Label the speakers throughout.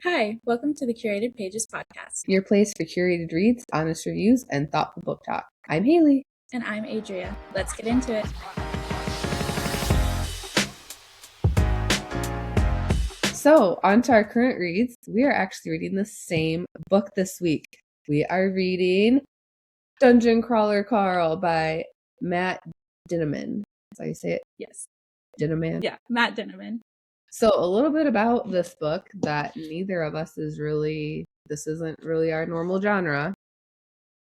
Speaker 1: Hi, welcome to the Curated Pages podcast.
Speaker 2: Your place for curated reads, honest reviews, and thoughtful book talk. I'm Haley.
Speaker 1: And I'm Adria. Let's get into it.
Speaker 2: So, on to our current reads. We are actually reading the same book this week. We are reading Dungeon Crawler Carl by Matt Dinniman. That's how you say it?
Speaker 1: Yes.
Speaker 2: Dinniman?
Speaker 1: Yeah, Matt Dinniman.
Speaker 2: So, a little bit about this book that neither of us is really, this isn't really our normal genre.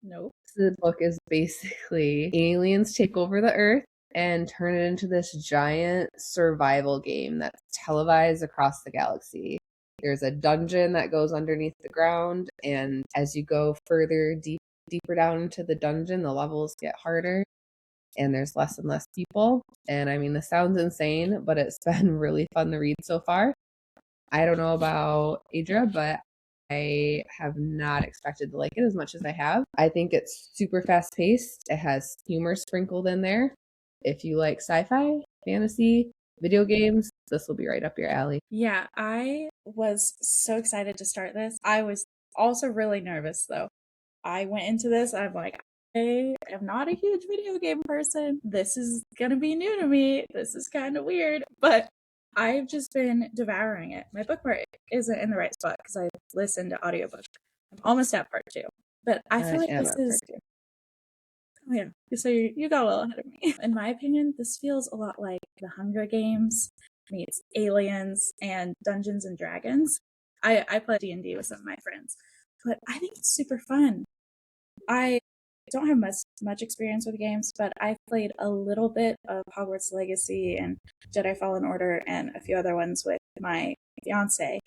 Speaker 1: Nope.
Speaker 2: The book is basically aliens take over the earth and turn it into this giant survival game that's televised across the galaxy. There's a dungeon that goes underneath the ground, and as you go further deeper down into the dungeon, the levels get harder and there's less and less people. And I mean, this sounds insane, but it's been really fun to read so far. I don't know about Adria, but I have not expected to like it as much as I have. I think it's super fast paced. It has humor sprinkled in there. If you like sci-fi, fantasy, video games, this will be right up your alley.
Speaker 1: Yeah, I was so excited to start this. I was also really nervous though. I went into this, I'm like, I am not a huge video game person. This is gonna be new to me. This is kind of weird, but I've just been devouring it. My bookmark isn't in the right spot because I listened to audiobooks. I'm almost at part 2, but I feel like this is. Oh yeah, so you got well ahead of me. In my opinion, this feels a lot like The Hunger Games meets Aliens and Dungeons and Dragons. I play D&D with some of my friends, but I think it's super fun. I don't have much experience with games, but I've played a little bit of Hogwarts Legacy and Jedi Fallen Order and a few other ones with my fiance.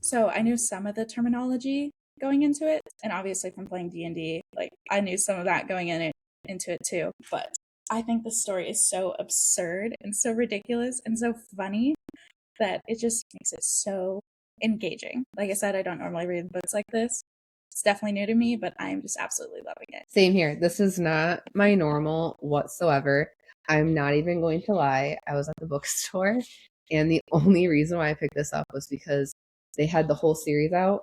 Speaker 1: So I knew some of the terminology going into it, and obviously from playing D&D, like I knew some of that going into it too. But I think the story is so absurd and so ridiculous and so funny that it just makes it so engaging. Like I said, I don't normally read books like this. It's definitely new to me, but I'm just absolutely loving it.
Speaker 2: Same here. This is not my normal whatsoever. I'm not even going to lie. I was at the bookstore, and the only reason why I picked this up was because they had the whole series out,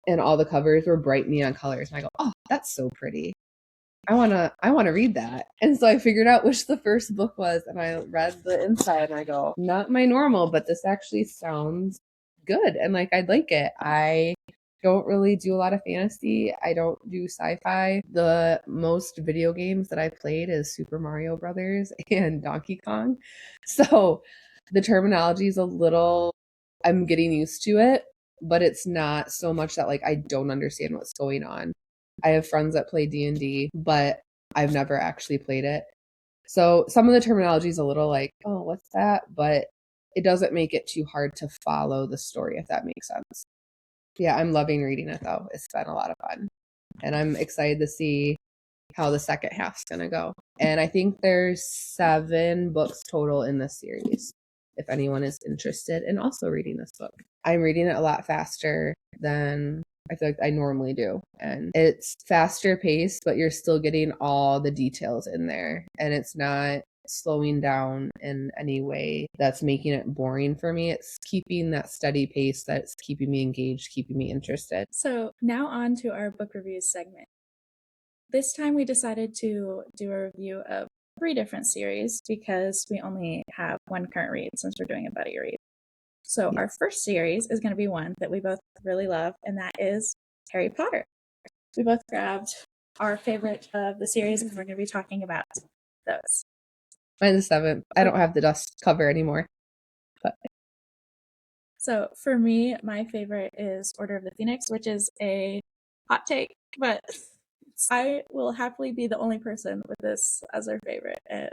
Speaker 2: and all the covers were bright neon colors. And I go, oh, that's so pretty. I wanna read that. And so I figured out which the first book was, and I read the inside, and I go, not my normal, but this actually sounds good, and like I'd like it. I don't really do a lot of fantasy. I don't do sci-fi. The most video games that I've played is Super Mario Brothers and Donkey Kong. So the terminology is a little, I'm getting used to it, but it's not so much that like I don't understand what's going on. I have friends that play D&D, but I've never actually played it. So some of the terminology is a little like, oh, what's that? But it doesn't make it too hard to follow the story, if that makes sense. Yeah, I'm loving reading it though. It's been a lot of fun. And I'm excited to see how the second half's going to go. And I think there's 7 books total in this series, if anyone is interested in also reading this book. I'm reading it a lot faster than I feel like I normally do. And it's faster paced, but you're still getting all the details in there. And it's not slowing down in any way that's making it boring for me. It's keeping that steady pace that's keeping me engaged, keeping me interested.
Speaker 1: So now on to our book reviews segment. This time we decided to do a review of 3 different series because we only have one current read since we're doing a buddy read. So our first series is going to be one that we both really love, and that is Harry Potter. We both grabbed our favorite of the series, and we're going to be talking about those.
Speaker 2: Mine's the 7th. I don't have the dust cover anymore. But
Speaker 1: so for me, my favorite is Order of the Phoenix, which is a hot take, but I will happily be the only person with this as our favorite, and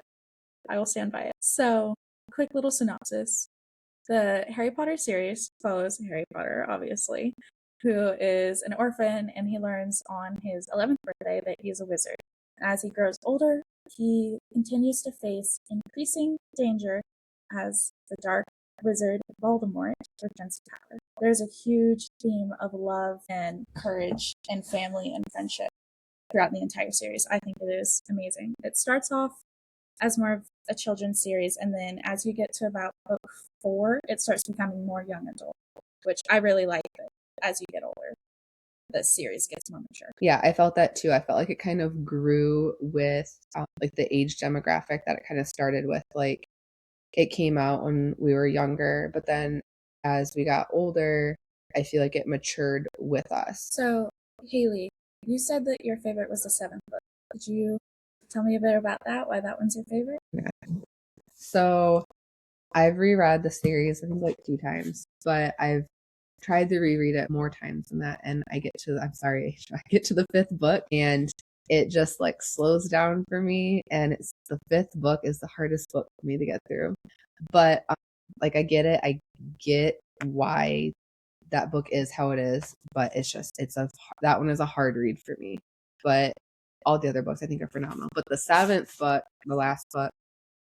Speaker 1: I will stand by it. So, quick little synopsis. The Harry Potter series follows Harry Potter, obviously, who is an orphan, and he learns on his 11th birthday that he's a wizard. As he grows older, he continues to face increasing danger as the dark wizard Voldemort returns to power. There's a huge theme of love and courage and family and friendship throughout the entire series. I think it is amazing. It starts off as more of a children's series, and then as you get to about book 4, it starts becoming more young adult, which I really like. as you get older, the series gets more mature.
Speaker 2: Yeah, I felt that too. I felt like it kind of grew with like the age demographic that it kind of started with. Like it came out when we were younger, but then as we got older, I feel like it matured with us.
Speaker 1: So, Haley, you said that your favorite was the seventh book. Could you tell me a bit about that? Why that one's your favorite?
Speaker 2: Yeah. So I've reread the series, I think like 2 times, but I've tried to reread it more times than that. And I get to the 5th book and it just like slows down for me. And it's the 5th book is the hardest book for me to get through. But like I get it. I get why that book is how it is, but that one is a hard read for me. But all the other books I think are phenomenal. But the 7th book, the last book,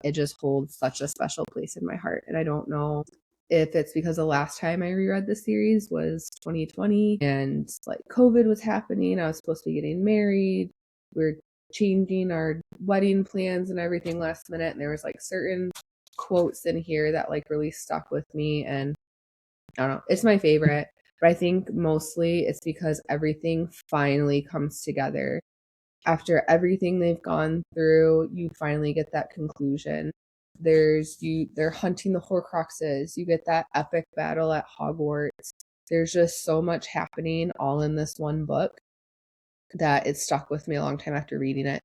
Speaker 2: it just holds such a special place in my heart. And I don't know if it's because the last time I reread the series was 2020 and like COVID was happening. I was supposed to be getting married. We're changing our wedding plans and everything last minute. And there was like certain quotes in here that like really stuck with me. And I don't know, it's my favorite. But I think mostly it's because everything finally comes together. After everything they've gone through, you finally get that conclusion. They're hunting the Horcruxes. You get that epic battle at Hogwarts. There's just so much happening all in this one book that it stuck with me a long time after reading it.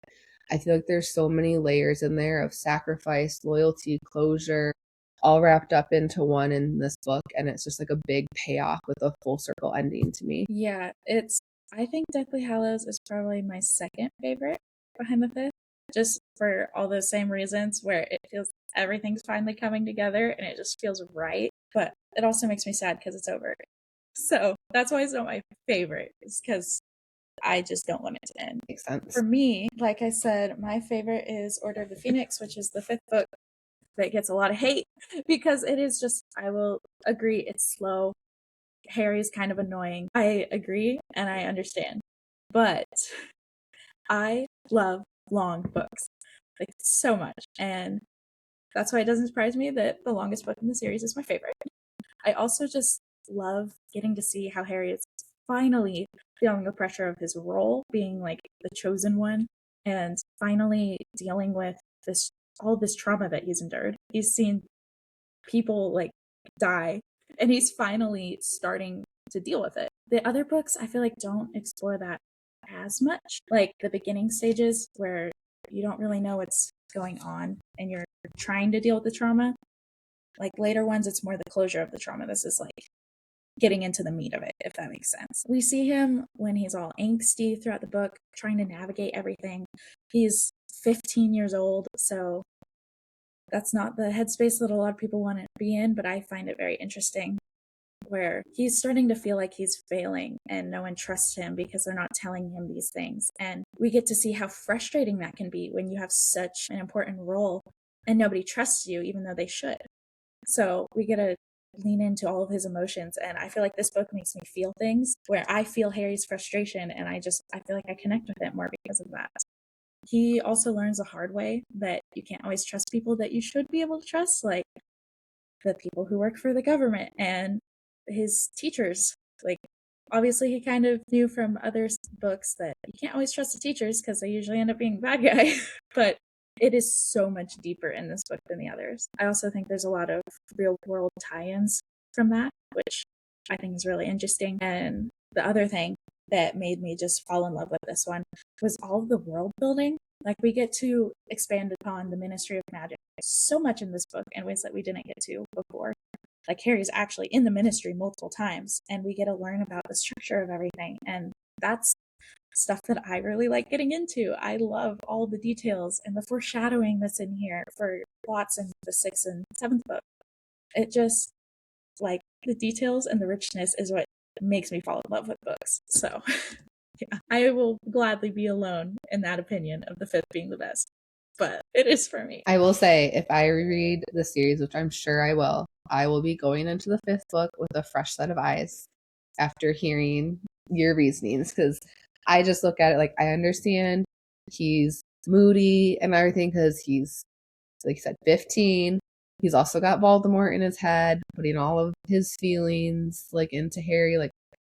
Speaker 2: I feel like there's so many layers in there of sacrifice, loyalty, closure, all wrapped up into one in this book, and it's just like a big payoff with a full circle ending to me.
Speaker 1: Yeah, I think Deathly Hallows is probably my second favorite behind the 5th, just for all those same reasons where it feels everything's finally coming together and it just feels right. But it also makes me sad because it's over. So that's why it's not my favorite, is because I just don't want it to end.
Speaker 2: Makes sense.
Speaker 1: For me, like I said, my favorite is Order of the Phoenix, which is the 5th book that gets a lot of hate because it is just, I will agree, it's slow. Harry's kind of annoying. I agree and I understand. But I love long books, like so much. And that's why it doesn't surprise me that the longest book in the series is my favorite. I also just love getting to see how Harry is finally feeling the pressure of his role, being like the chosen one, and finally dealing with all this trauma that he's endured. He's seen people like die, and he's finally starting to deal with it. The other books I feel like don't explore that as much, like the beginning stages where you don't really know what's going on and you're trying to deal with the trauma. Like later ones, it's more the closure of the trauma. This is like getting into the meat of it, if that makes sense. We see him when he's all angsty throughout the book, trying to navigate everything. He's 15 years old, so that's not the headspace that a lot of people want to be in, but I find it very interesting where he's starting to feel like he's failing and no one trusts him because they're not telling him these things. And we get to see how frustrating that can be when you have such an important role and nobody trusts you, even though they should. So we get to lean into all of his emotions. And I feel like this book makes me feel things where I feel Harry's frustration and I feel like I connect with it more because of that. He also learns the hard way that you can't always trust people that you should be able to trust, like the people who work for the government and his teachers. Like, obviously, he kind of knew from other books that you can't always trust the teachers because they usually end up being the bad guy. But it is so much deeper in this book than the others. I also think there's a lot of real world tie-ins from that, which I think is really interesting. And the other thing that made me just fall in love with this one was all of the world building. Like, we get to expand upon the Ministry of Magic so much in this book in ways that we didn't get to before. Like, Harry's actually in the ministry multiple times, and we get to learn about the structure of everything. And that's stuff that I really like getting into. I love all the details and the foreshadowing that's in here for plots in the 6th and 7th book. It just, like, the details and the richness is what makes me fall in love with books. So, yeah, I will gladly be alone in that opinion of the 5th being the best. But it is for me.
Speaker 2: I will say, if I reread the series, which I'm sure I will be going into the 5th book with a fresh set of eyes after hearing your reasonings, because I just look at it like I understand he's moody and everything because he's, like you said, 15. He's also got Voldemort in his head, putting all of his feelings like into Harry. Like,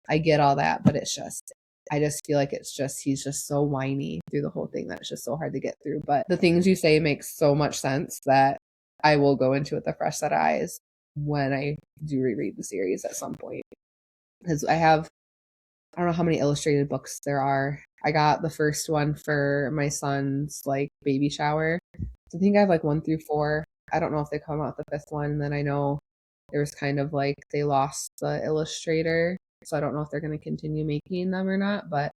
Speaker 2: I get all that, but I just feel like he's just so whiny through the whole thing that it's just so hard to get through. But the things you say make so much sense that I will go into it with a fresh set of eyes when I do reread the series at some point. Because I don't know how many illustrated books there are. I got the first one for my son's like baby shower. So I think I have like 1 through 4. I don't know if they come out the 5th one. Then I know there was kind of like they lost the illustrator. So I don't know if they're going to continue making them or not. But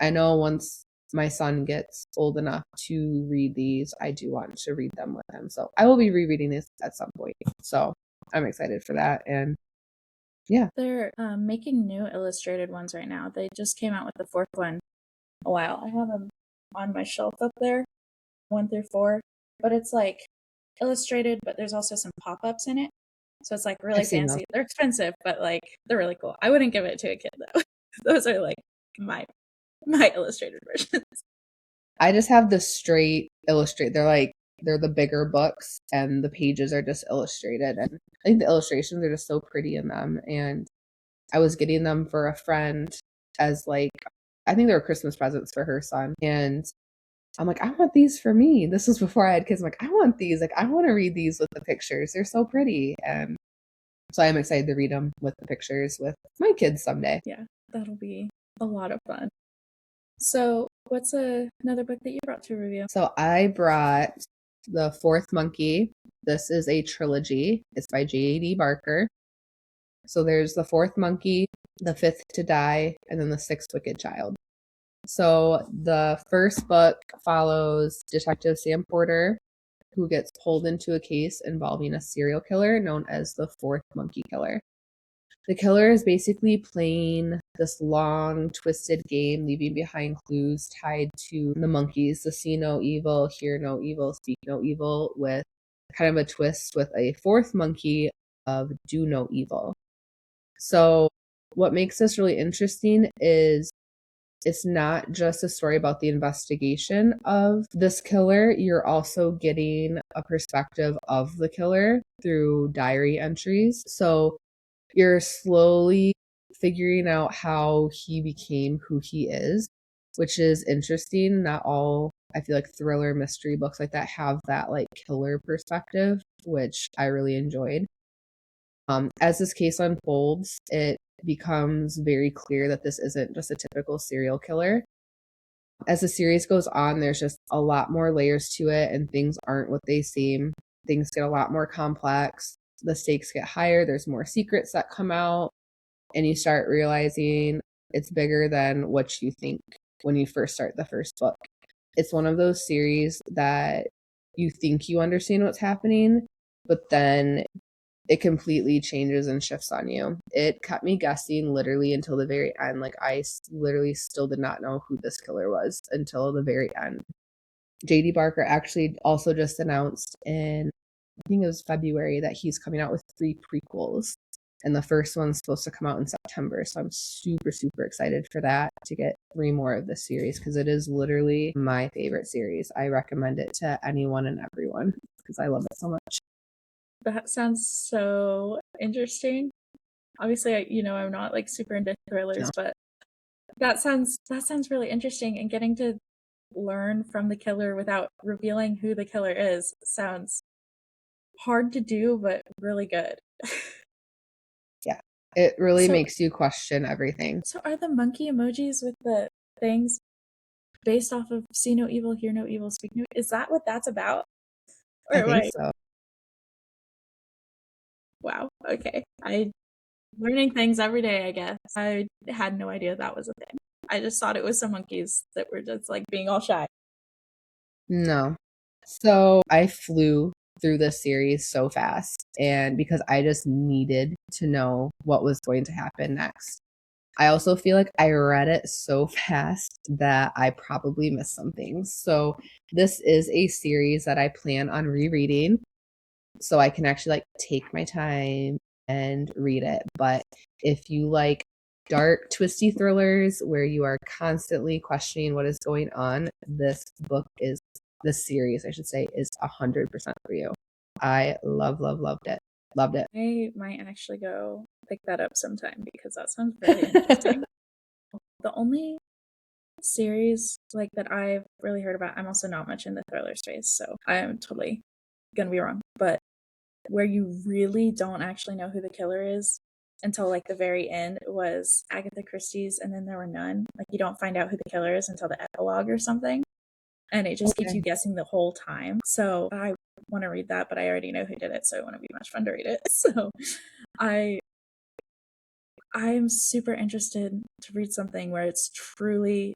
Speaker 2: I know once my son gets old enough to read these, I do want to read them with him. So I will be rereading this at some point. So I'm excited for that. And yeah.
Speaker 1: They're making new illustrated ones right now. They just came out with the 4th one a while. I have them on my shelf up there, 1 through 4. But it's like illustrated, but there's also some pop-ups in it. So it's like really fancy.
Speaker 2: Those.
Speaker 1: They're expensive, but like they're really cool. I wouldn't give it to a kid though. Those are like my illustrated versions.
Speaker 2: I just have the straight illustrate. They're the bigger books and the pages are just illustrated. And I think the illustrations are just so pretty in them. And I was getting them for a friend as like, I think they were Christmas presents for her son. And I'm like, I want these for me. This was before I had kids. I'm like, I want these. Like, I want to read these with the pictures. They're so pretty. And so I'm excited to read them with the pictures with my kids someday.
Speaker 1: Yeah, that'll be a lot of fun. So what's another book that you brought to review?
Speaker 2: So I brought The Fourth Monkey. This is a trilogy. It's by J.D. Barker. So there's The Fourth Monkey, The Fifth to Die, and then The Sixth Wicked Child. So the first book follows Detective Sam Porter, who gets pulled into a case involving a serial killer known as the Fourth Monkey Killer. The killer is basically playing this long, twisted game, leaving behind clues tied to the monkeys, the see no evil, hear no evil, speak no evil, with kind of a twist with a fourth monkey of do no evil. So what makes this really interesting is it's not just a story about the investigation of this killer. You're also getting a perspective of the killer through diary entries. So you're slowly figuring out how he became who he is, which is interesting. Not all, I feel like, thriller mystery books like that have that like killer perspective, which I really enjoyed. As this case unfolds, it becomes very clear that this isn't just a typical serial killer. As the series goes on, there's just a lot more layers to it, and things aren't what they seem. Things get a lot more complex. The stakes get higher. There's more secrets that come out, and you start realizing it's bigger than what you think when you first start the first book. It's one of those series that you think you understand what's happening, but then it completely changes and shifts on you. It kept me guessing literally until the very end. Like, I literally still did not know who this killer was until the very end. J.D. Barker actually also just announced in, I think it was February, that he's coming out with 3 prequels. And the first one's supposed to come out in September. So I'm super, super excited for that, to get 3 more of this series, because it is literally my favorite series. I recommend it to anyone and everyone because I love it so much.
Speaker 1: That sounds so interesting. Obviously, I'm not like super into thrillers, but that sounds really interesting. And getting to learn from the killer without revealing who the killer is sounds hard to do, but really good.
Speaker 2: Yeah, it really makes you question everything.
Speaker 1: So are the monkey emojis with the things based off of see no evil, hear no evil, speak no? Is that what that's about? Or
Speaker 2: I think so.
Speaker 1: Wow. Okay. Learning things every day, I guess. I had no idea that was a thing. I just thought it was some monkeys that were just like being all shy.
Speaker 2: No. So I flew through this series so fast, and because I just needed to know what was going to happen next. I also feel like I read it so fast that I probably missed some things. So this is a series that I plan on rereading, so I can actually like take my time and read it. But if you like dark, twisty thrillers where you are constantly questioning what is going on, this series, I should say, is 100% for you. I loved it. Loved it.
Speaker 1: I might actually go pick that up sometime because that sounds very interesting. The only series like that I've really heard about, I'm also not much in the thriller space, so I am totally gonna be wrong, but where you really don't actually know who the killer is until like the very end was Agatha Christie's And Then There Were None. Like you don't find out who the killer is until the epilogue or something, and it just keeps you guessing the whole time. So I want to read that, but I already know who did it, so it wouldn't be much fun to read it. So I I'm super interested to read something where it's truly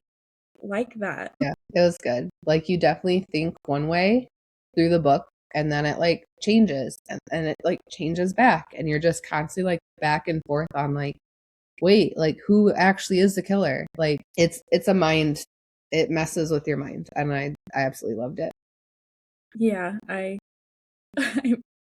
Speaker 1: like that.
Speaker 2: Yeah, it was good. Like you definitely think one way through the book and then it like changes and it like changes back and you're just constantly like back and forth on like, wait, like who actually is the killer? Like it's a mind, it messes with your mind. And I absolutely loved it.
Speaker 1: Yeah, I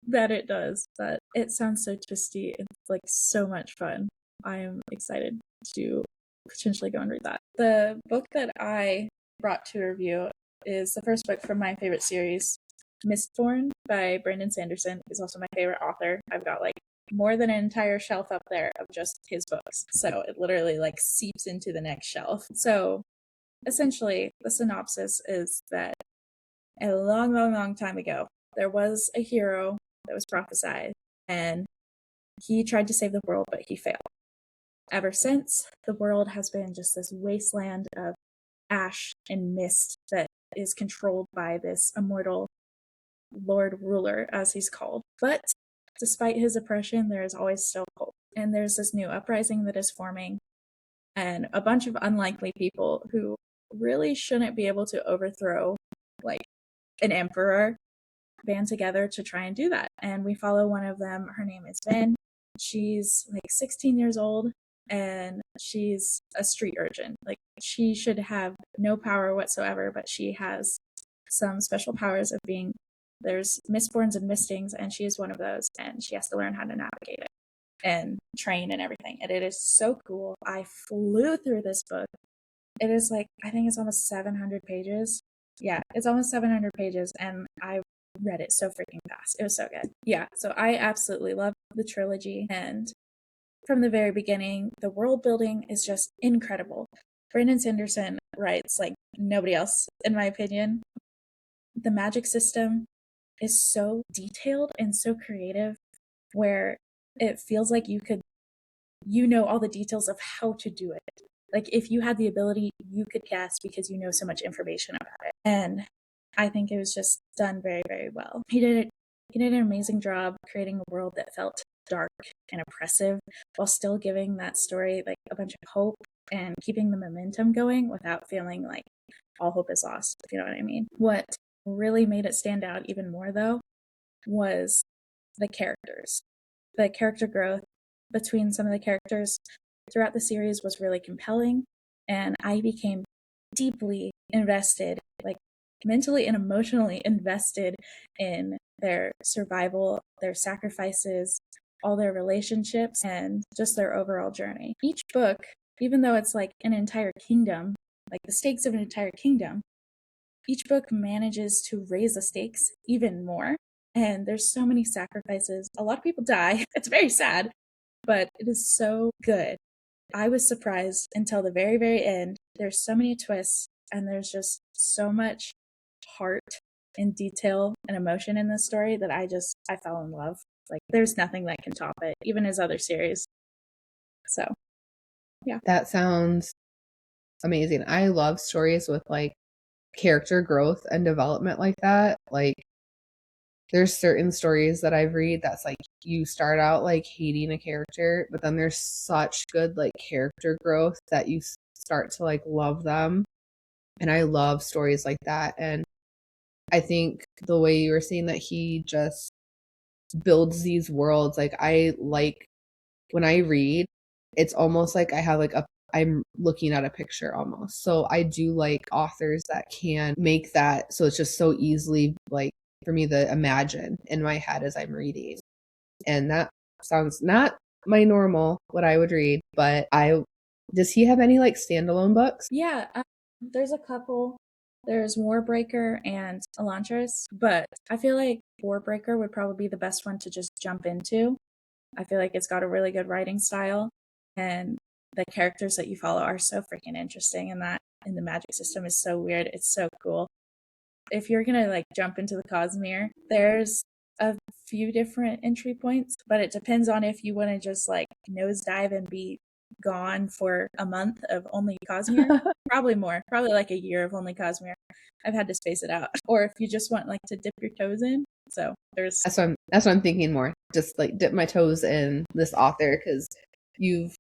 Speaker 1: bet it does. But it sounds so twisty. It's like so much fun. I am excited to potentially go and read that. The book that I brought to review is the first book from my favorite series, Mistborn by Brandon Sanderson. He's also my favorite author. I've got like more than an entire shelf up there of just his books. So it literally like seeps into the next shelf. So essentially, the synopsis is that a long, long, long time ago, there was a hero that was prophesied, and he tried to save the world, but he failed. Ever since, the world has been just this wasteland of ash and mist that is controlled by this immortal Lord Ruler, as he's called. But despite his oppression, there is always still hope. And there's this new uprising that is forming, and a bunch of unlikely people who really shouldn't be able to overthrow, like, an emperor band together to try and do that. And we follow one of them. Her name is Ben. She's like 16 years old and she's a street urchin. Like she should have no power whatsoever, but she has some special powers of being there's Mistborns and Mistings, and she is one of those, and she has to learn how to navigate it and train and everything. And it is so cool. I flew through this book. It is like I think it's almost 700 pages. Yeah, it's almost 700 pages, and I read it so freaking fast. It was so good. Yeah, so I absolutely love the trilogy, and from the very beginning, the world building is just incredible. Brandon Sanderson writes like nobody else, in my opinion. The magic system is so detailed and so creative, where it feels like you know all the details of how to do it. Like if you had the ability, you could cast because you know so much information about it. And I think it was just done very, very well. He did an amazing job creating a world that felt dark and oppressive while still giving that story like a bunch of hope and keeping the momentum going without feeling like all hope is lost, if you know what I mean. What really made it stand out even more though was the characters. The character growth between some of the characters throughout the series was really compelling, and I became deeply invested, like mentally and emotionally invested in their survival, their sacrifices, all their relationships, and just their overall journey. Each book, even though it's like an entire kingdom, like the stakes of an entire kingdom, each book manages to raise the stakes even more. And there's so many sacrifices. A lot of people die. It's very sad, but it is so good. I was surprised until the very, very end. There's so many twists, and there's just so much heart and detail and emotion in this story that I fell in love. Like there's nothing that can top it, even his other series. So, yeah.
Speaker 2: That sounds amazing. I love stories with like character growth and development like that. Like there's certain stories that I've read that's like you start out like hating a character, but then there's such good like character growth that you start to like love them. And I love stories like that. And I think the way you were saying that he just builds these worlds, like I like when I read, it's almost like I have like I'm looking at a picture almost. So I do like authors that can make that so it's just so easily like for me to imagine in my head as I'm reading. And that sounds not my normal what I would read, but does he have any like standalone books?
Speaker 1: Yeah, there's a couple. There's Warbreaker and Elantris, but I feel like Warbreaker would probably be the best one to just jump into I feel like it's got a really good writing style, and the characters that you follow are so freaking interesting, and the magic system is so weird. It's so cool. If you're gonna like jump into the Cosmere, there's a few different entry points, but it depends on if you want to just like nosedive and be gone for a month of only Cosmere. Probably more, probably like a year of only Cosmere. I've had to space it out. Or if you just want like to dip your toes in. So there's
Speaker 2: that's what I'm thinking more. Just like dip my toes in this author, because you've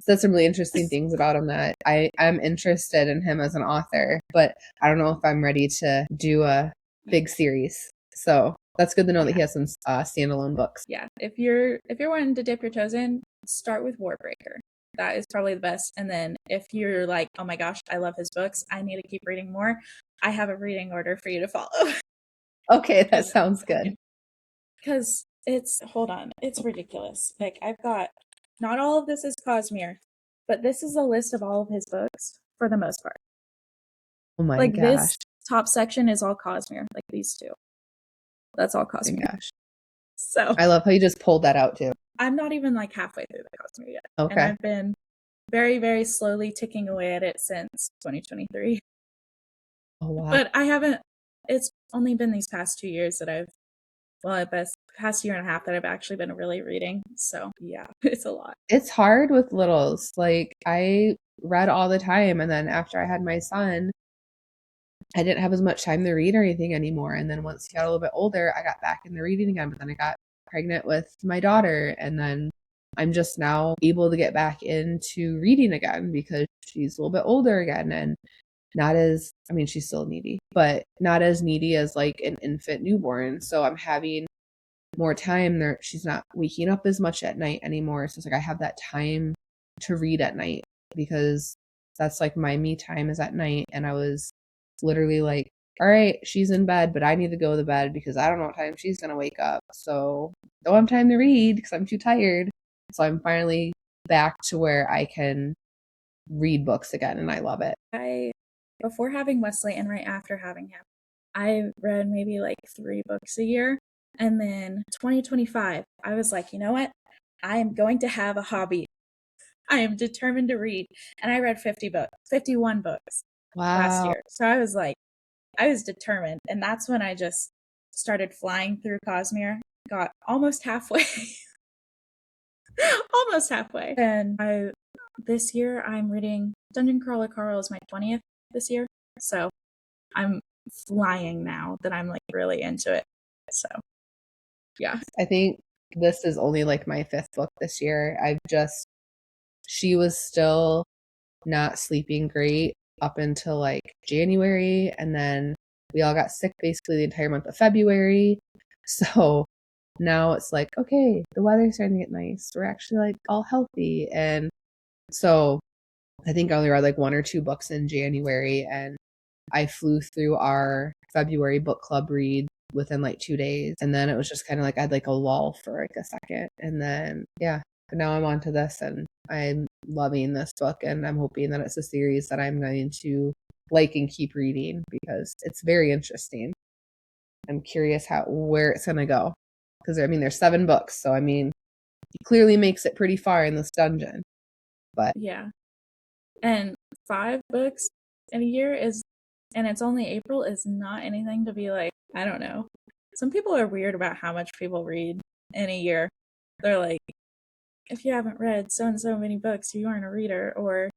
Speaker 2: said some really interesting things about him that I'm interested in him as an author, but I don't know if I'm ready to do a big series. So that's good to know that he has some standalone books.
Speaker 1: Yeah, if you're wanting to dip your toes in, start with Warbreaker. That is probably the best. And then if you're like, oh my gosh, I love his books, I need to keep reading more, I have a reading order for you to follow.
Speaker 2: Okay, that sounds good.
Speaker 1: Because hold on, it's ridiculous. Like, I've got, not all of this is Cosmere, but this is a list of all of his books for the most part.
Speaker 2: Oh my
Speaker 1: like,
Speaker 2: gosh.
Speaker 1: This top section is all Cosmere, like these two. That's all Cosmere.
Speaker 2: Oh my gosh.
Speaker 1: So
Speaker 2: I love how you just pulled that out too.
Speaker 1: I'm not even like halfway through the Cosmere yet.
Speaker 2: Okay.
Speaker 1: And I've been very, very slowly ticking away at it since 2023.
Speaker 2: Oh wow.
Speaker 1: But I haven't, it's only been these past 2 years that past year and a half that I've actually been really reading. So yeah, it's a lot.
Speaker 2: It's hard with littles. Like, I read all the time, and then after I had my son, I didn't have as much time to read or anything anymore. And then once he got a little bit older, I got back into reading again, but then I got pregnant with my daughter, and then I'm just now able to get back into reading again because she's a little bit older again, and not as, I mean, she's still needy, but not as needy as like an infant newborn. So I'm having more time there. She's not waking up as much at night anymore. So it's like I have that time to read at night, because that's like my me time is at night. And I was literally like, all right, she's in bed, but I need to go to bed because I don't know what time she's going to wake up. So don't have time to read because I'm too tired. So I'm finally back to where I can read books again, and I love it.
Speaker 1: Before having Wesley and right after having him, I read maybe like 3 books a year. And then 2025, I was like, you know what? I am going to have a hobby. I am determined to read. And I read 51 books last year. So I was determined. And that's when I just started flying through Cosmere, got almost halfway. Almost halfway. And this year I'm reading Dungeon Crawler Carl is my 20th this year. So I'm flying now that I'm like really into it. So yeah.
Speaker 2: I think this is only like my 5th book this year. She was still not sleeping great up until like January, and then we all got sick basically the entire month of February. So now it's like, okay, the weather's starting to get nice. We're actually like all healthy. And so I think I only read like 1 or 2 books in January, and I flew through our February book club read within like 2 days. And then it was just kind of like I had like a lull for like a second. And then, yeah, but now I'm on to this, and I'm loving this book, and I'm hoping that it's a series that I'm going to like and keep reading because it's very interesting. I'm curious where it's going to go. Because, I mean, there's 7 books. So, I mean, he clearly makes it pretty far in this dungeon. But
Speaker 1: yeah. And 5 books in a year and it's only April, is not anything to be like, I don't know. Some people are weird about how much people read in a year. They're like, if you haven't read so and so many books, you aren't a reader, or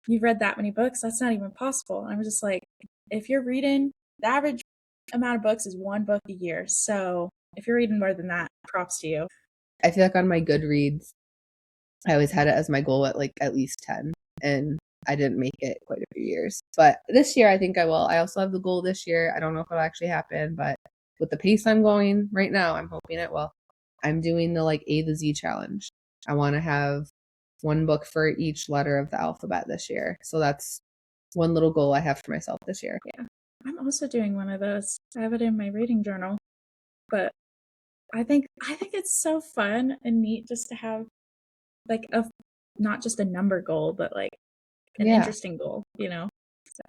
Speaker 1: you've read that many books, that's not even possible. And I'm just like, if you're reading, the average amount of books is 1 book a year. So if you're reading more than that, props to you.
Speaker 2: I feel like on my Goodreads, I always had it as my goal at like at least 10, and I didn't make it quite a few years. But this year, I think I will. I also have the goal this year. I don't know if it'll actually happen, but with the pace I'm going right now, I'm hoping it will. I'm doing the like A to Z challenge. I want to have 1 book for each letter of the alphabet this year. So that's one little goal I have for myself this year.
Speaker 1: Yeah. I'm also doing one of those. I have it in my reading journal. But I think it's so fun and neat just to have like not just a number goal, but like an interesting goal, you know?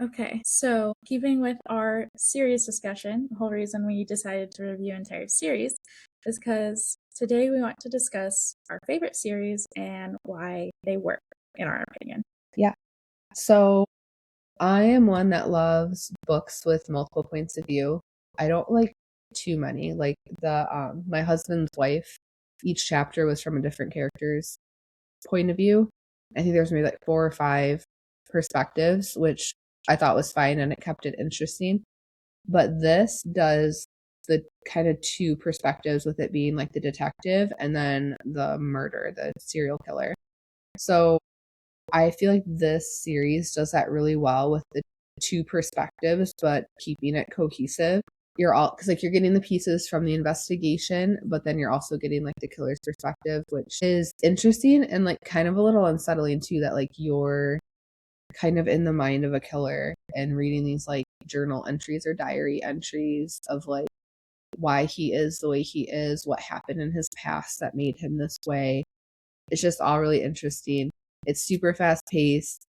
Speaker 1: Okay, so keeping with our serious discussion, the whole reason we decided to review an entire series is because Today we want to discuss our favorite series and why they work, in our opinion.
Speaker 2: Yeah. So I am one that loves books with multiple points of view. I don't like too many. Like my husband's wife, each chapter was from a different character's point of view. I think there's maybe like 4 or 5 perspectives, which I thought was fine and it kept it interesting. But this does the kind of 2 perspectives, with it being like the detective and then the murder, the serial killer. So I feel like this series does that really well with the 2 perspectives, but keeping it cohesive. Because like you're getting the pieces from the investigation, but then you're also getting like the killer's perspective, which is interesting and like kind of a little unsettling too, that like you're kind of in the mind of a killer and reading these like journal entries or diary entries of like why he is the way he is, what happened in his past that made him this way. It's just all really interesting. It's super fast paced.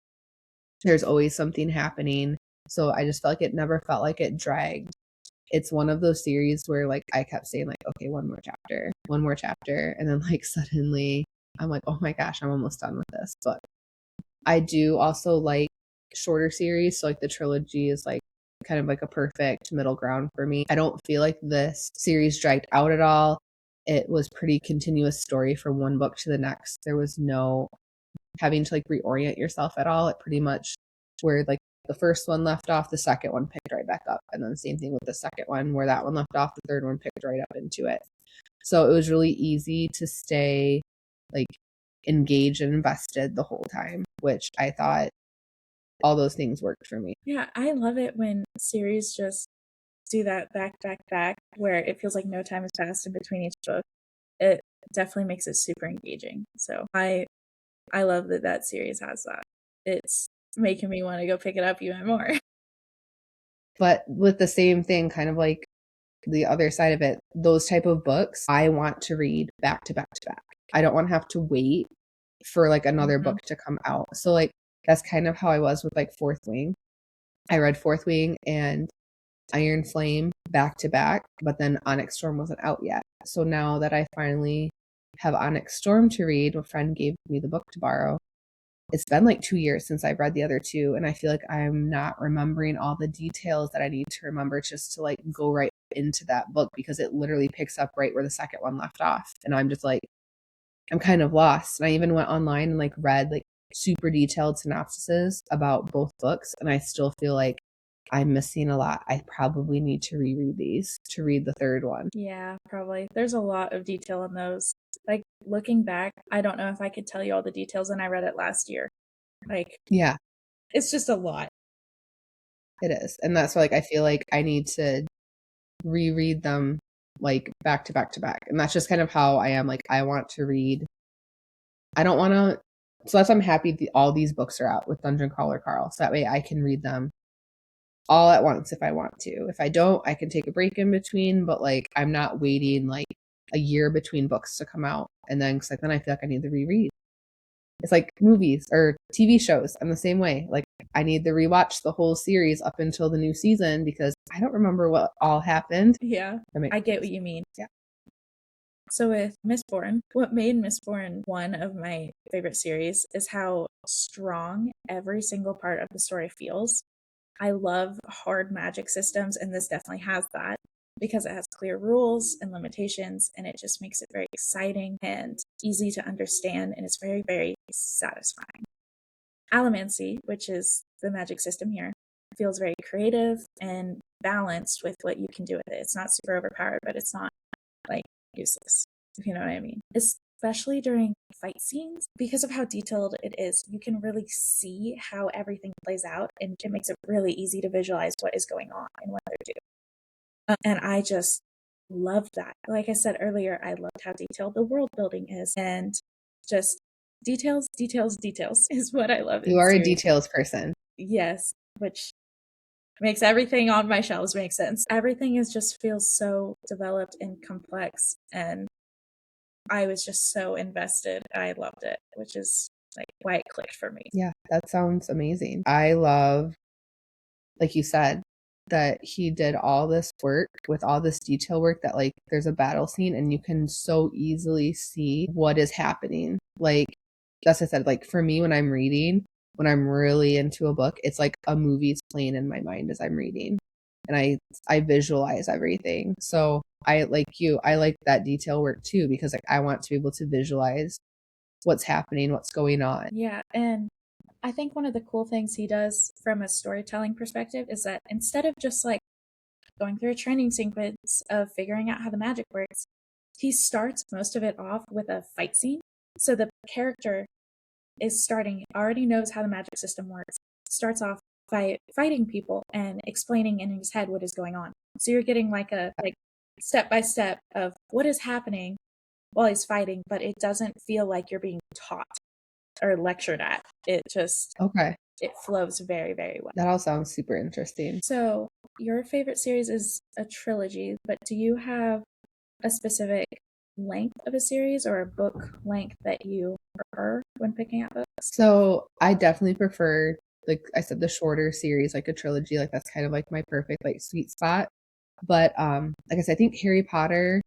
Speaker 2: There's always something happening. So I just felt like it never felt like it dragged. It's one of those series where like I kept saying like, okay, one more chapter. And then like suddenly I'm like, oh my gosh, I'm almost done with this. But I do also like shorter series. So like the trilogy is like kind of like a perfect middle ground for me. I don't feel like this series dragged out at all. It was pretty continuous story from one book to the next. There was no having to like reorient yourself at all. It pretty much where like the first one left off, the second one picked right back up. And then same thing with the second one, where that one left off, the third one picked right up into it. So it was really easy to stay like engaged and invested the whole time, which I thought all those things worked for me.
Speaker 1: Yeah, I love it when series just do that back, where it feels like no time has passed in between each book. It definitely makes it super engaging. So I love that series has that. It's making me want to go pick it up even more.
Speaker 2: But with the same thing, kind of like the other side of it, those type of books, I want to read back to back to back. I don't want to have to wait for like another book to come out. So like that's kind of how I was with like Fourth Wing. I read Fourth Wing and Iron Flame back to back, but then Onyx Storm wasn't out yet. So now that I finally have Onyx Storm to read, a friend gave me the book to borrow. It's been like 2 years since I've read the other 2, and I feel like I'm not remembering all the details that I need to remember just to like go right into that book, because it literally picks up right where the second one left off. And I'm just like, I'm kind of lost. And I even went online and like read like super detailed synopsises about both books, and I still feel like I'm missing a lot. I probably need to reread these to read the third one.
Speaker 1: Yeah, probably. There's a lot of detail in those. Like looking back, I don't know if I could tell you all the details, and I read it last year. Like,
Speaker 2: yeah,
Speaker 1: it's just a lot.
Speaker 2: It is. And that's why like I feel like I need to reread them like back to back to back. And that's just kind of how I am. Like I want to read. I don't want to. So that's why I'm happy all these books are out with Dungeon Crawler Carl. So that way I can read them all at once if I want to. If I don't, I can take a break in between. But like I'm not waiting like a year between books to come out. And then, cause like then I feel like I need to reread. It's like movies or TV shows. I'm the same way. Like I need to rewatch the whole series up until the new season because I don't remember what all happened.
Speaker 1: Yeah, I get what you mean.
Speaker 2: Yeah.
Speaker 1: So with Mistborn, what made Mistborn one of my favorite series is how strong every single part of the story feels. I love hard magic systems, and this definitely has that because it has clear rules and limitations, and it just makes it very exciting and easy to understand, and it's very, very satisfying. Allomancy, which is the magic system here, feels very creative and balanced with what you can do with it. It's not super overpowered, but it's not like useless, if you know what I mean. Especially during fight scenes, because of how detailed it is, you can really see how everything plays out, and it makes it really easy to visualize what is going on and what they're doing. And I just love that. Like I said earlier, I loved how detailed the world building is, and just details is what I love.
Speaker 2: You are a details person.
Speaker 1: Yes, which makes everything on my shelves make sense. Everything is just feels so developed and complex, and I was just so invested. I loved it, which is like why it clicked for me.
Speaker 2: Yeah, that sounds amazing. I love, like you said, that he did all this work with all this detail work that like there's a battle scene and you can so easily see what is happening. Like that's what I said, like for me when I'm reading, when I'm really into a book, it's like a movie's playing in my mind as I'm reading. And I visualize everything. So I like that detail work too, because like I want to be able to visualize what's happening, what's going on.
Speaker 1: Yeah, and I think one of the cool things he does from a storytelling perspective is that instead of just like going through a training sequence of figuring out how the magic works, he starts most of it off with a fight scene. So the character is already knows how the magic system works, starts off by fighting people and explaining in his head what is going on. So you're getting like a step by step of what is happening while he's fighting, but it doesn't feel like you're being taught or lectured at. It just it flows very, very well.
Speaker 2: That all sounds super interesting.
Speaker 1: So your favorite series is a trilogy, but do you have a specific length of a series or a book length that you prefer when picking out books?
Speaker 2: So I definitely prefer, like I said, the shorter series, like a trilogy. Like that's kind of like my perfect like sweet spot. But like I said, I think Harry Potter,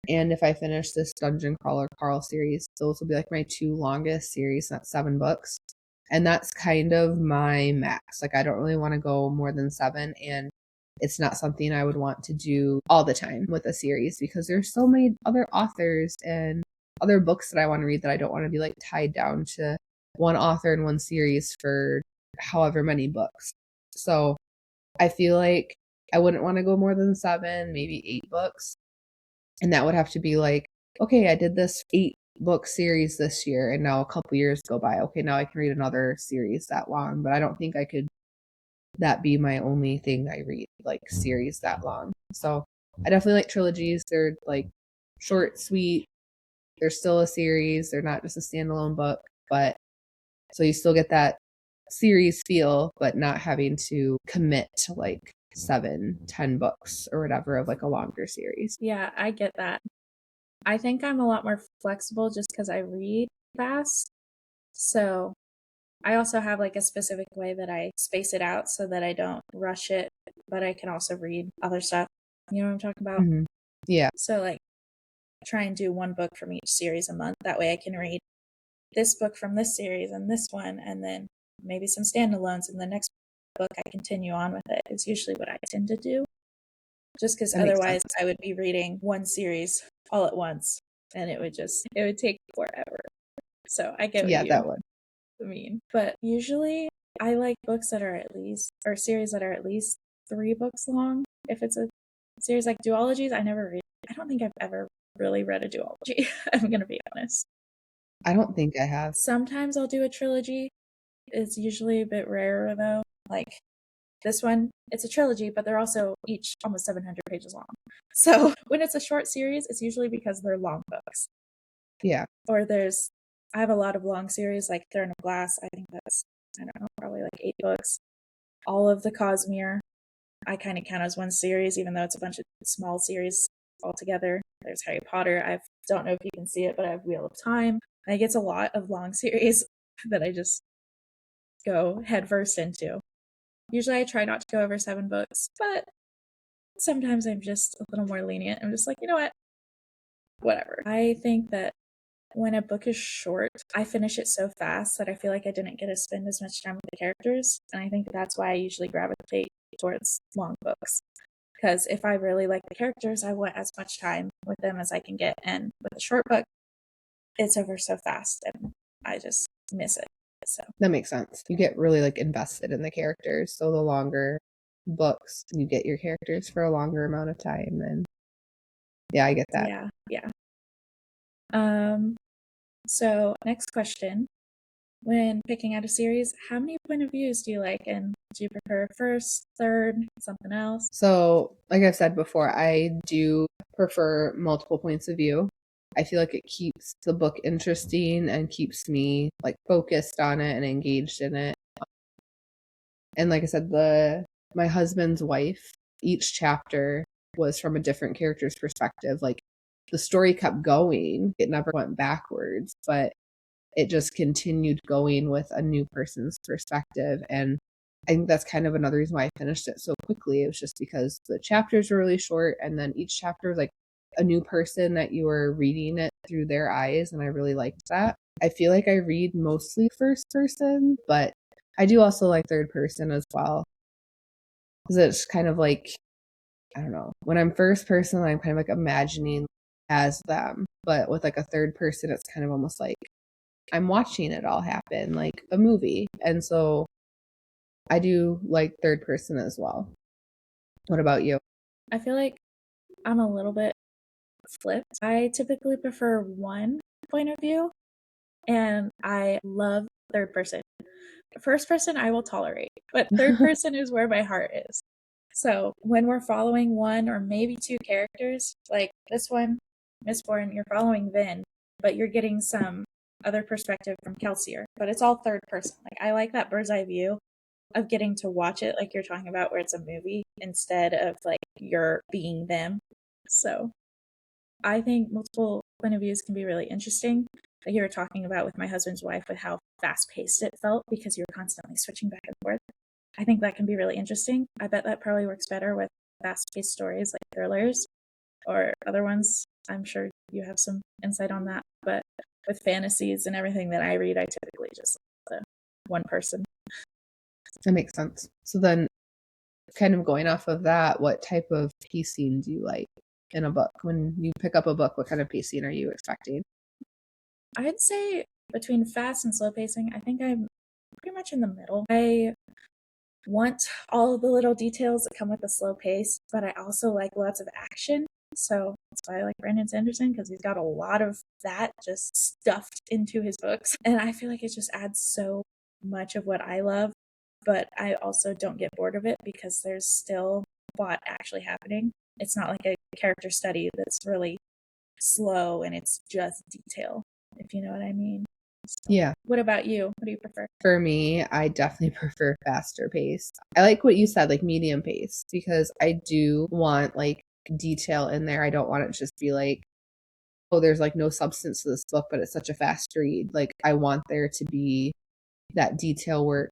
Speaker 2: and if I finish this Dungeon Crawler Carl series, those will be like my two longest series. That's 7 books. And that's kind of my max. Like I don't really want to go more than 7, and it's not something I would want to do all the time with a series because there's so many other authors and other books that I want to read that I don't want to be like tied down to one author in one series for however many books. So I feel like I wouldn't want to go more than 7, maybe 8 books. And that would have to be like, okay, I did this 8-book series this year and now a couple years go by. Okay, now I can read another series that long, but I don't think I could that be my only thing I read, like series that long. So I definitely like trilogies. They're like short, sweet. They're still a series. They're not just a standalone book, but so you still get that series feel, but not having to commit to like 7, 10 books or whatever of like a longer series.
Speaker 1: Yeah, I get that. I think I'm a lot more flexible just because I read fast. So I also have like a specific way that I space it out so that I don't rush it, but I can also read other stuff. You know what I'm talking about?
Speaker 2: Mm-hmm. Yeah.
Speaker 1: So like try and do one book from each series a month. That way I can read this book from this series and this one, and then maybe some standalones, and the next book I continue on with it is usually what I tend to do. Just because otherwise I would be reading one series all at once and it would take forever. So I get what
Speaker 2: that one.
Speaker 1: mean. But usually I like books that are or series that are at least 3 books long. If it's a series like duologies, I don't think I've ever really read a duology. I'm gonna be honest.
Speaker 2: I don't think I have.
Speaker 1: Sometimes I'll do a trilogy. It's usually a bit rarer though. Like this one, it's a trilogy, but they're also each almost 700 pages long. So when it's a short series, it's usually because they're long books.
Speaker 2: Yeah.
Speaker 1: Or I have a lot of long series, like Throne of Glass. I think that's, I don't know, probably like 8 books. All of the Cosmere, I kind of count as one series, even though it's a bunch of small series all together. There's Harry Potter. I don't know if you can see it, but I have Wheel of Time. Like it's a lot of long series that I just go headfirst into. Usually I try not to go over 7 books, but sometimes I'm just a little more lenient. I'm just like, you know what? Whatever. I think that when a book is short, I finish it so fast that I feel like I didn't get to spend as much time with the characters. And I think that's why I usually gravitate towards long books. Because if I really like the characters, I want as much time with them as I can get. And with a short book, it's over so fast and I just miss it. So
Speaker 2: that makes sense. You get really like invested in the characters. So the longer books, you get your characters for a longer amount of time. And yeah, I get that.
Speaker 1: Yeah. So next question. When picking out a series, how many point of views do you like? And do you prefer first, third, something else?
Speaker 2: So, like I've said before, I do prefer multiple points of view. I feel like it keeps the book interesting and keeps me like focused on it and engaged in it. And like I said, my husband's wife, each chapter was from a different character's perspective. Like the story kept going. It never went backwards, but it just continued going with a new person's perspective. And I think that's kind of another reason why I finished it so quickly. It was just because the chapters were really short, and then each chapter was like a new person that you were reading it through their eyes, and I really liked that. I feel like I read mostly first person, but I do also like third person as well. Because it's kind of like, I don't know, when I'm first person, I'm kind of like imagining as them, but with like a third person, it's kind of almost like I'm watching it all happen, like a movie. And so I do like third person as well. What about you?
Speaker 1: I feel like I'm a little bit flipped. I typically prefer one point of view, and I love third person. First person I will tolerate, but third person is where my heart is. So when we're following one or maybe two characters, like this one, Mistborn, you're following Vin, but you're getting some other perspective from Kelsier, but it's all third person. Like I like that bird's eye view of getting to watch it like you're talking about where it's a movie instead of like you're being them. So I think multiple point of views can be really interesting. Like you were talking about with my husband's wife, with how fast paced it felt because you're constantly switching back and forth. I think that can be really interesting. I bet that probably works better with fast paced stories like thrillers or other ones. I'm sure you have some insight on that. But with fantasies and everything that I read, I typically just like the one person.
Speaker 2: That makes sense. So then, kind of going off of that, what type of pacing do you like in a book? When you pick up a book, what kind of pacing are you expecting?
Speaker 1: I'd say between fast and slow pacing, I think I'm pretty much in the middle. I want all of the little details that come with a slow pace, but I also like lots of action. So that's why I like Brandon Sanderson, because he's got a lot of that just stuffed into his books. And I feel like it just adds so much of what I love, but I also don't get bored of it because there's still plot actually happening. It's not like a character study that's really slow and it's just detail, if you know what I mean. So,
Speaker 2: Yeah.
Speaker 1: what about you? What do you prefer?
Speaker 2: For me, I definitely prefer faster pace. I like what you said, like medium pace, because I do want like detail in there. I don't want it to just be like, oh, there's like no substance to this book, but it's such a fast read. Like I want there to be that detail work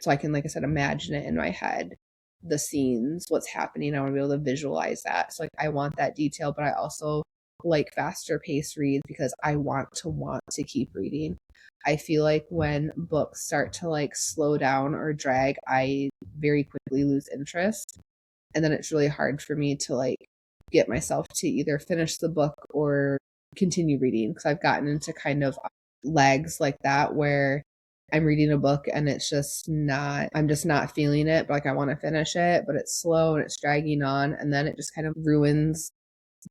Speaker 2: so I can, like I said, imagine it in my head, the scenes, what's happening. I want to be able to visualize that. So like I want that detail, but I also like faster pace reads because I want to keep reading. I feel like when books start to like slow down or drag, I very quickly lose interest. And then it's really hard for me to like get myself to either finish the book or continue reading because I've gotten into kind of lags like that where I'm reading a book and it's just not, I'm just not feeling it, but like I want to finish it, but it's slow and it's dragging on. And then it just kind of ruins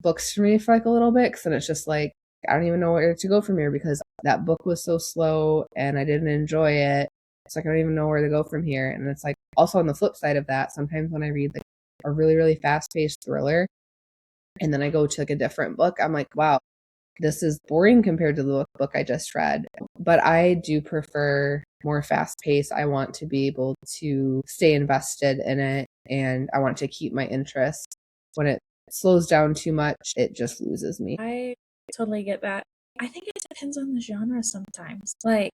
Speaker 2: books for me for like a little bit because then it's just like, I don't even know where to go from here because that book was so slow and I didn't enjoy it. It's like I don't even know where to go from here. And it's like also on the flip side of that, sometimes when I read like a really, really fast paced thriller and then I go to like a different book, I'm like, wow, this is boring compared to the book I just read. But I do prefer more fast pace. I want to be able to stay invested in it and I want to keep my interest. When it slows down too much, it just loses me.
Speaker 1: I totally get that. I think it depends on the genre sometimes. Like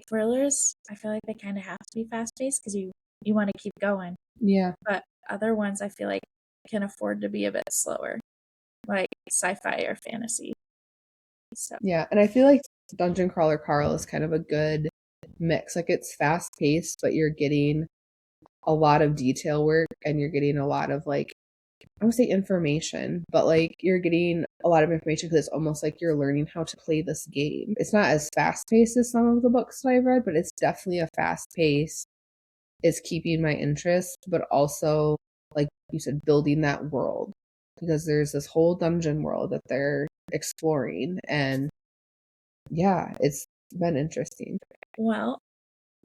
Speaker 1: thrillers, I feel like they kind of have to be fast paced because you want to keep going.
Speaker 2: Yeah.
Speaker 1: But other ones I feel like can afford to be a bit slower, like sci-fi or fantasy. So
Speaker 2: Yeah. And I feel like Dungeon Crawler Carl is kind of a good mix. Like it's fast paced, but you're getting a lot of detail work and you're getting a lot of like, I would say information, but like you're getting a lot of information because it's almost like you're learning how to play this game. It's not as fast paced as some of the books that I've read, but it's definitely a fast pace. It's keeping my interest, but also, like you said, building that world because there's this whole dungeon world that they're exploring. And yeah, it's been interesting.
Speaker 1: well,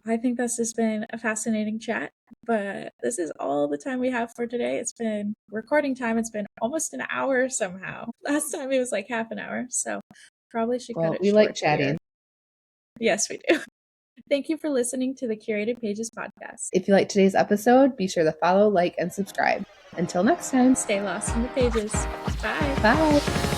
Speaker 1: I think this has been a fascinating chat, but this is all the time we have for today. It's been recording time. It's been almost an hour somehow. Last time it was like half an hour, so probably should cut
Speaker 2: Well,
Speaker 1: it
Speaker 2: we
Speaker 1: short
Speaker 2: like chatting.
Speaker 1: here. Yes, we do. Thank you for listening to the Curated Pages podcast.
Speaker 2: If you like today's episode, be sure to follow, like, and subscribe. Until next time,
Speaker 1: Stay lost in the pages. Bye.
Speaker 2: bye.